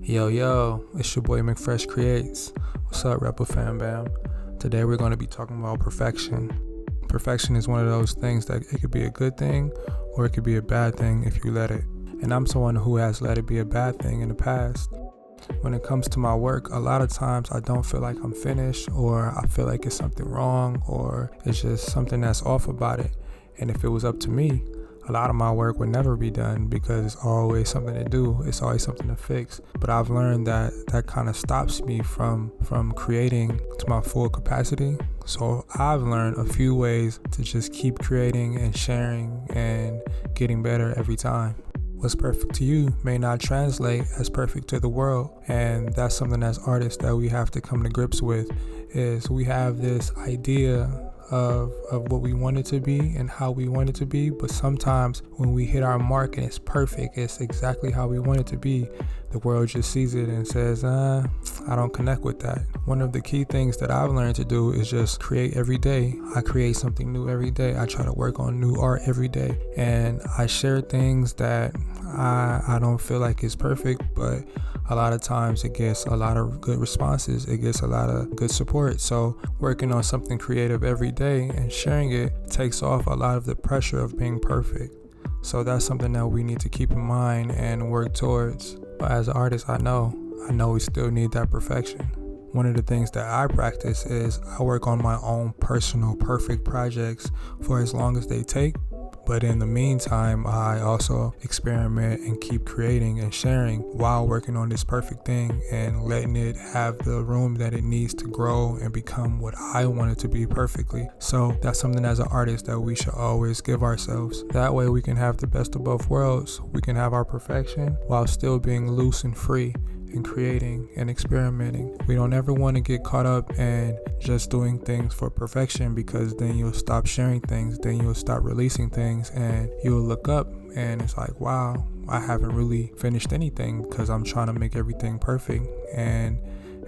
Yo, it's your boy McFresh Creates. What's up, Rebel Fam Bam? Today we're going to be talking about perfection. Perfection is one of those things that it could be a good thing or it could be a bad thing if you let it. And I'm someone who has let it be a bad thing in the past. When it comes to my work, a lot of times I don't feel like I'm finished, or I feel like it's something wrong, or it's just something that's off about it. And if it was up to me, a lot of my work would never be done because it's always something to do. It's always something to fix. But I've learned that kind of stops me from creating to my full capacity. So I've learned a few ways to just keep creating and sharing and getting better every time. What's perfect to you may not translate as perfect to the world. And that's something as artists that we have to come to grips with, is we have this idea of what we want it to be and how we want it to be, but sometimes when we hit our mark and it's perfect, it's exactly how we want it to be, the world just sees it and says, I don't connect with that. One of the key things that I've learned to do is just create every day. I create something new every day. I try to work on new art every day, and I share things that I don't feel like is perfect, but a lot of times it gets a lot of good responses. It gets a lot of good support. So working on something creative every day and sharing it takes off a lot of the pressure of being perfect. So that's something that we need to keep in mind and work towards. But as an artist, I know we still need that perfection. One of the things that I practice is I work on my own personal perfect projects for as long as they take. But in the meantime, I also experiment and keep creating and sharing while working on this perfect thing and letting it have the room that it needs to grow and become what I want it to be perfectly. So that's something as an artist that we should always give ourselves. That way we can have the best of both worlds. We can have our perfection while still being loose and free and creating and experimenting. We don't ever want to get caught up in just doing things for perfection, because then you'll stop sharing things, then you'll stop releasing things, and you'll look up and it's like, wow, I haven't really finished anything because I'm trying to make everything perfect, and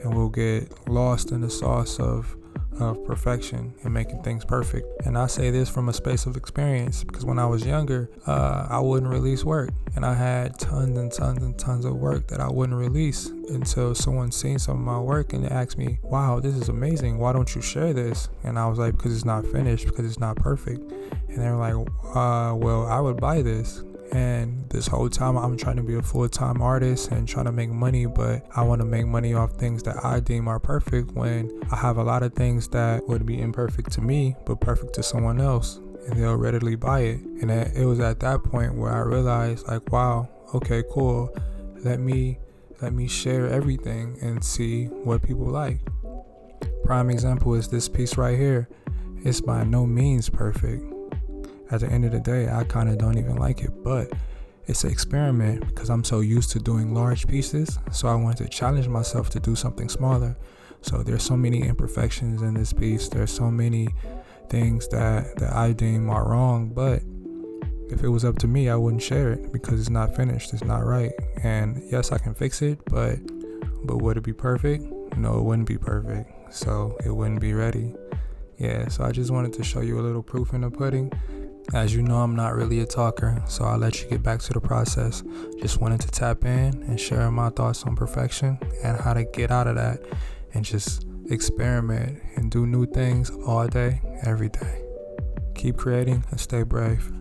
we'll get lost in the sauce of perfection and making things perfect. And I say this from a space of experience, because when I was younger, I wouldn't release work, and I had tons and tons and tons of work that I wouldn't release until someone seen some of my work and they asked me, wow, this is amazing, why don't you share this? And I was like, because it's not finished, because it's not perfect. And they were like, well, I would buy this. And this whole time I'm trying to be a full-time artist and trying to make money, but I want to make money off things that I deem are perfect, when I have a lot of things that would be imperfect to me but perfect to someone else, and they'll readily buy it. And it was at that point where I realized, like, wow, okay, cool, let me share everything and see what people like. Prime example is this piece right here. It's by no means perfect. At the end of the day, I kind of don't even like it, but it's an experiment because I'm so used to doing large pieces. So I wanted to challenge myself to do something smaller. So there's so many imperfections in this piece. There's so many things that I deem are wrong, but if it was up to me, I wouldn't share it because it's not finished. It's not right. And yes, I can fix it, but would it be perfect? No, it wouldn't be perfect. So it wouldn't be ready. Yeah, so I just wanted to show you a little proof in the pudding. As you know, I'm not really a talker, so I'll let you get back to the process. Just wanted to tap in and share my thoughts on perfection and how to get out of that and just experiment and do new things all day, every day. Keep creating and stay brave.